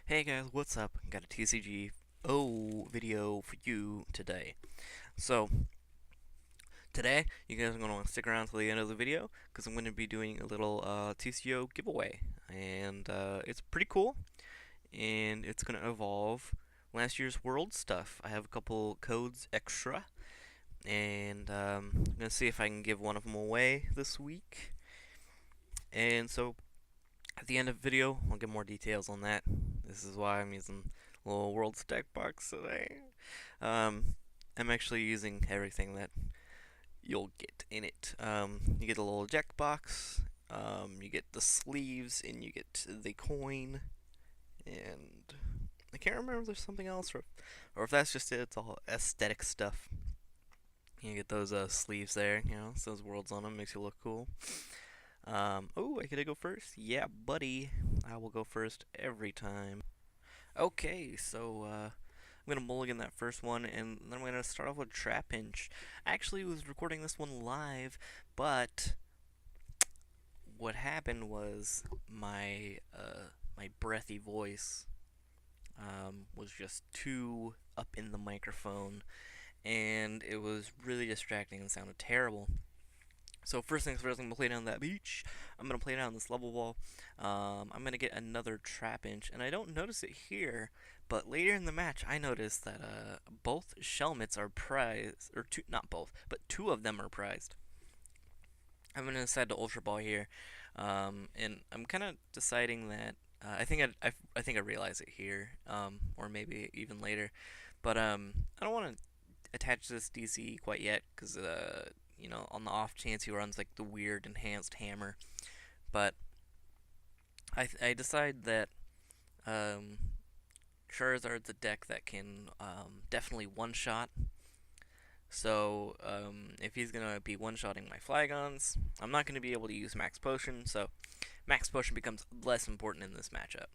Hey guys, what's up? Got a TCGO video for you today. So, today, you guys are going to want to stick around till the end of the video because I'm going to be doing a little TCGO giveaway. And it's pretty cool, and it's going to involve last year's World stuff. I have a couple codes extra, and I'm going to see if I can give one of them away this week. And so, at the end of the video, I'll give more details on that. This is why I'm using a little World Stack box today. Um, I'm actually using everything that you'll get in it. You get a little eject box, you get the sleeves, and you get the coin, and I can't remember if there's something else, or if that's just it, it's all aesthetic stuff. You get those sleeves there, so those worlds on them, makes you look cool. Oh, I gotta go first? Yeah, buddy. I will go first every time. Okay, so I'm gonna mulligan that first one, and then I'm gonna start off with Trapinch. I actually was recording this one live, but what happened was my breathy voice was just too up in the microphone, and it was really distracting and sounded terrible. So first things first, I'm going to play down that beach. I'm going to play down this level wall. I'm going to get another Trapinch, and I don't notice it here, but later in the match, I noticed that both Shelmets are prized, or two, not both, but two of them are prized. I'm going to decide to Ultra Ball here, and I'm kind of deciding that, I think I realize it here, or maybe even later, but I don't want to attach this DC quite yet, because on the off chance he runs like the weird enhanced hammer. But I decide that Charizard's a deck that can definitely one-shot. So if he's gonna be one-shotting my Flygons, I'm not gonna be able to use Max Potion. So Max Potion becomes less important in this matchup.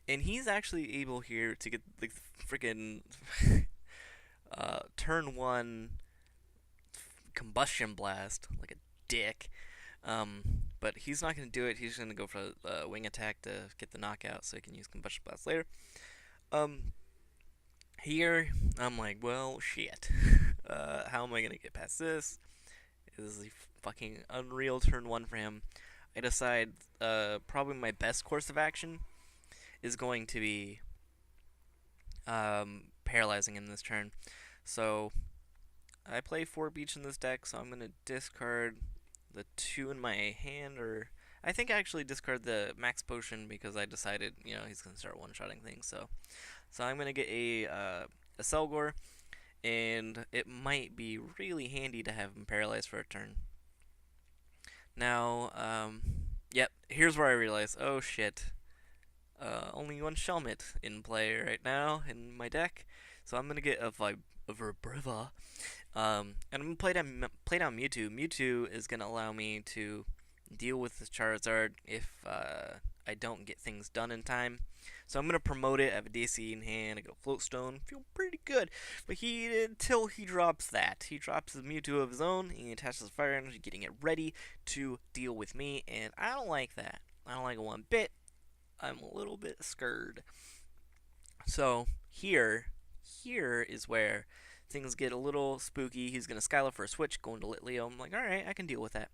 And he's actually able here to get the freaking turn one combustion blast like a dick. But he's not going to do it. He's going to go for a wing attack to get the knockout so he can use combustion blast later. Here, I'm like, well, shit. How am I going to get past this? This is a fucking unreal turn one for him. I decide probably my best course of action is going to be paralyzing in this turn. So I play 4 beach in this deck, so I'm going to discard the 2 in my hand, or I think I actually discard the Max Potion because I decided, he's going to start one-shotting things. So I'm going to get a Accelgor, and it might be really handy to have him paralyzed for a turn. Now, yep, here's where I realize, oh shit, only one Shelmet in play right now in my deck, so I'm going to get a Vibrava. And I'm gonna play down Mewtwo. Mewtwo is gonna allow me to deal with this Charizard if I don't get things done in time. So I'm gonna promote it. I have a DC in hand. I go Float Stone. Feel pretty good. But until he drops that, he drops his Mewtwo of his own. He attaches Fire Energy, getting it ready to deal with me. And I don't like that. I don't like it one bit. I'm a little bit scared. So here is where things get a little spooky. He's going to Skyla for a switch, going to Litleo. I'm like, alright, I can deal with that.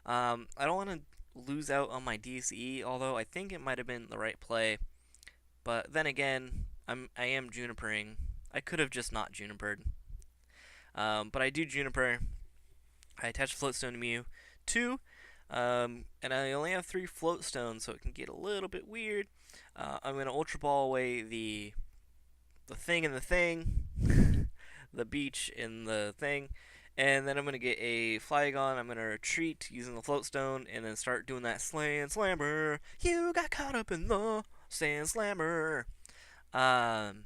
I don't want to lose out on my DCE, although I think it might have been the right play. But then again, I am Junipering. I could have just not Junipered. But I do Juniper. I attach Float Stone to Mew. 2. And I only have 3 Float Stones, so it can get a little bit weird. I'm going to Ultra Ball away the thing in the thing. The beach in the thing, and then I'm going to get a Flygon. I'm going to retreat using the Float Stone, and then start doing that Sand Slammer. You got caught up in the Sand Slammer. And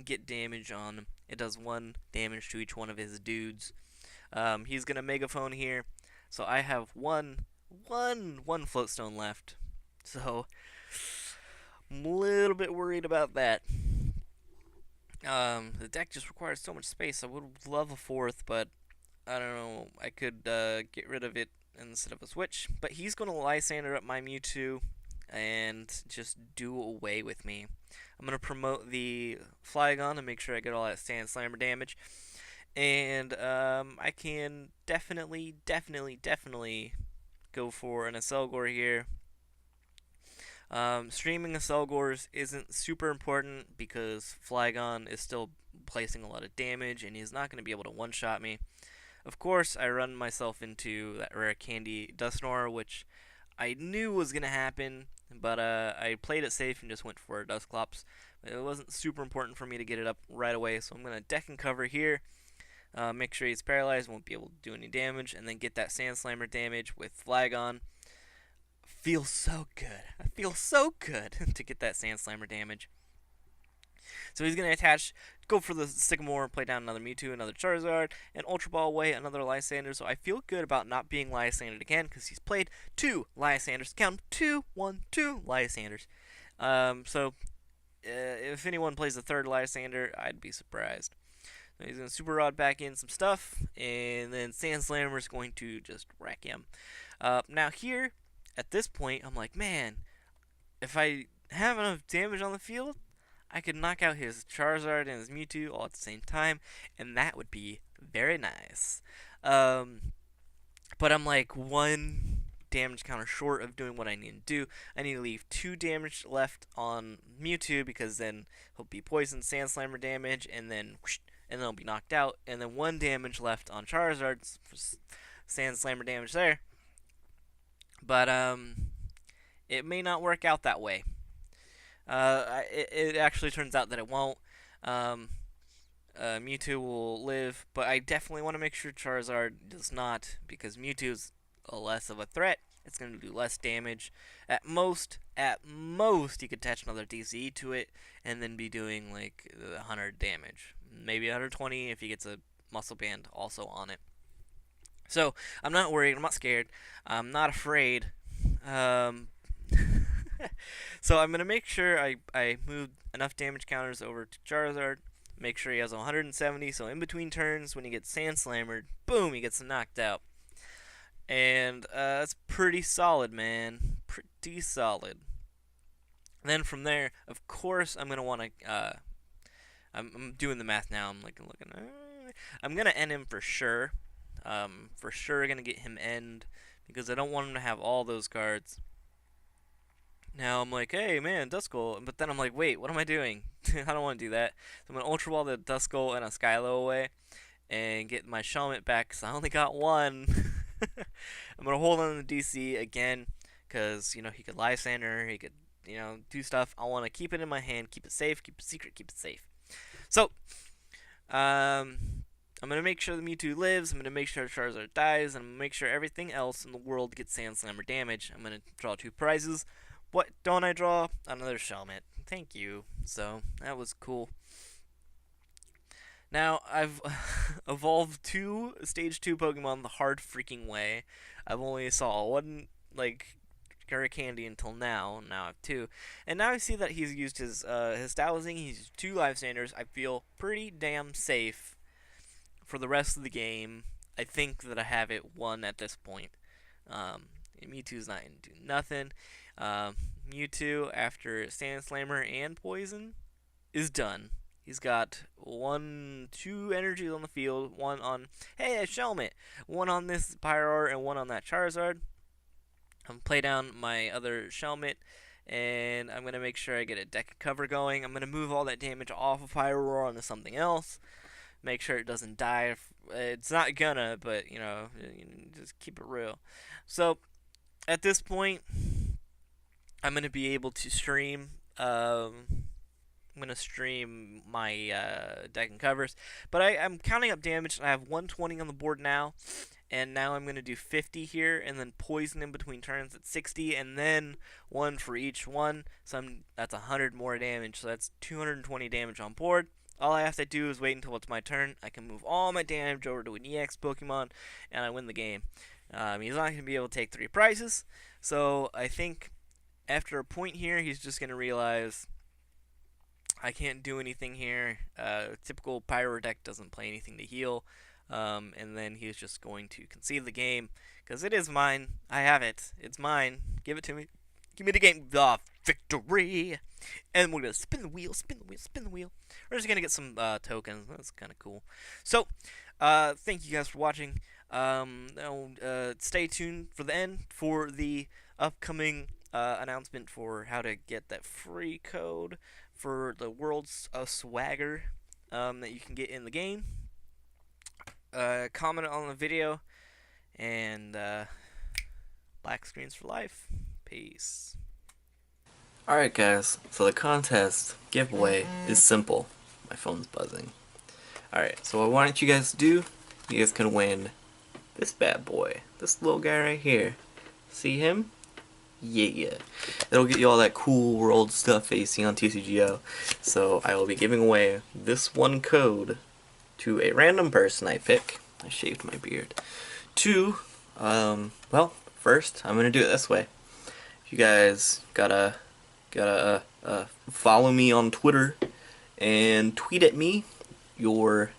get damage on him. It does 1 damage to each one of his dudes. He's going to Megaphone here, so I have one Float Stone left. So, I'm a little bit worried about that. The deck just requires so much space. I would love a 4th, but I don't know. I could get rid of it instead of a switch. But he's going to Lysander up my Mewtwo. and just do away with me. I'm going to promote the Flygon to make sure I get all that Sand Slammer damage. And I can definitely go for an Accelgor here. Streaming Accelgors isn't super important because Flygon is still placing a lot of damage and he's not going to be able to one-shot me. Of course, I run myself into that rare candy Dusknoir, which I knew was going to happen, but I played it safe and just went for a Dusclops. It wasn't super important for me to get it up right away, so I'm going to deck and cover here. Make sure he's paralyzed, won't be able to do any damage, and then get that Sand Slammer damage with Flygon. Feels so good. I feel so good to get that Sand Slammer damage. So he's going to attach, go for the Sycamore, play down another Mewtwo, another Charizard, and Ultra Ball away another Lysander. So I feel good about not being Lysandered again because he's played 2 Lysanders. Count 2, 1, 2 Lysanders. If anyone plays the 3rd Lysander, I'd be surprised. So he's going to Super Rod back in some stuff, and then Sand Slammer is going to just wreck him. Now here, at this point, I'm like, man, if I have enough damage on the field, I could knock out his Charizard and his Mewtwo all at the same time, and that would be very nice. But I'm like 1 damage counter short of doing what I need to do. I need to leave 2 damage left on Mewtwo because then he'll be poisoned, Sand Slammer damage, and then whoosh, and then he'll be knocked out, and then 1 damage left on Charizard for Sand Slammer damage there. But it may not work out that way. It actually turns out that it won't. Mewtwo will live, but I definitely want to make sure Charizard does not, because Mewtwo is less of a threat. It's going to do less damage. At most, you could attach another DCE to it, and then be doing like 100 damage. Maybe 120 if he gets a Muscle Band also on it. So, I'm not worried, I'm not scared, I'm not afraid. So I'm going to make sure I move enough damage counters over to Charizard, make sure he has 170, so in between turns when he gets Sand Slammered, boom, he gets knocked out. And that's pretty solid, man. Pretty solid. And then from there, of course, I'm going to want to... I'm doing the math now. I'm looking. I'm going to end him for sure. For sure going to get him end, because I don't want him to have all those cards. Now I'm like, hey man, Duskull, but then I'm like, wait, what am I doing? I don't want to do that. So I'm going to Ultra Ball the Duskull and a Skylo away, and get my Shelmet back, because I only got 1. I'm going to hold on to the DC again, because, you know, he could Lysander, he could, you know, do stuff. I want to keep it in my hand, keep it safe, keep it secret, keep it safe. So, I'm going to make sure the Mewtwo lives, I'm going to make sure Charizard dies, and I'm going to make sure everything else in the world gets Sand Slammer damage. I'm going to draw 2 prizes. What don't I draw? Another Shelmet. Thank you. So, that was cool. Now, I've evolved 2 Stage 2 Pokemon the hard freaking way. I've only saw 1, like, Rare Candy until now. Now I have 2. And now I see that he's used his Stylizing. He's used 2 Lifesanders. I feel pretty damn safe for the rest of the game. I think that I have it won at this point. Mewtwo's not going to do nothing. Mewtwo, after Sand Slammer and Poison, is done. He's got 2 energies on the field. 1 on, hey, a Shelmet. 1 on this Pyroar and 1 on that Charizard. I'm going to play down my other Shelmet, and I'm going to make sure I get a deck cover going. I'm going to move all that damage off of Pyroar onto something else. Make sure it doesn't die. It's not gonna, but, you know, just keep it real. So, at this point, I'm going to be able to stream. I'm going to stream my deck and covers. But I'm counting up damage. I have 120 on the board now. And now I'm going to do 50 here, and then poison in between turns at 60, and then 1 for each one. So that's 100 more damage. So that's 220 damage on board. All I have to do is wait until it's my turn. I can move all my damage over to an EX Pokemon, and I win the game. He's not going to be able to take 3 prizes. So I think after a point here, he's just going to realize I can't do anything here. Typical Pyro deck doesn't play anything to heal. And then he's just going to concede the game, because it is mine. I have it. It's mine. Give it to me. Give me the game victory. And we're gonna spin the wheel, spin the wheel, spin the wheel. We're just gonna get some tokens. That's kind of cool. So, thank you guys for watching. Stay tuned for the end for the upcoming announcement for how to get that free code for the world's swagger that you can get in the game. Comment on the video, and black screens for life. Peace. Alright guys, so the contest giveaway is simple. My phone's buzzing. Alright, so what I want you guys to do, you guys can win this bad boy. This little guy right here. See him? Yeah. It'll get you all that cool world stuff that you see on TCGO. So I will be giving away this one code to a random person I pick. I shaved my beard. To, well, first I'm gonna do it this way. You guys gotta follow me on Twitter and tweet at me your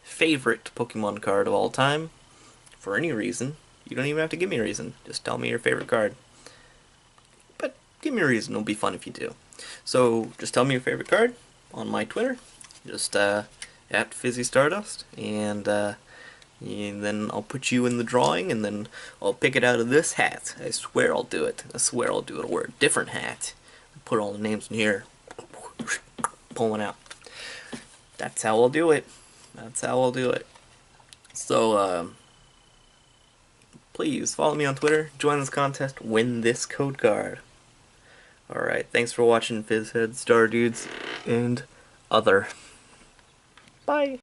favorite Pokemon card of all time for any reason. You don't even have to give me a reason. Just tell me your favorite card. But give me a reason. It'll be fun if you do. So just tell me your favorite card on my Twitter. Just at Fizzy Stardust, and then I'll put you in the drawing, and then I'll pick it out of this hat. I swear I'll do it. I swear I'll do it. I'll wear a different hat. Put all the names in here. Pull one out. That's how I'll do it. That's how I'll do it. So, please follow me on Twitter, join this contest, win this code card. Alright, thanks for watching, Fizzhead, Star Dudes, and other. Bye!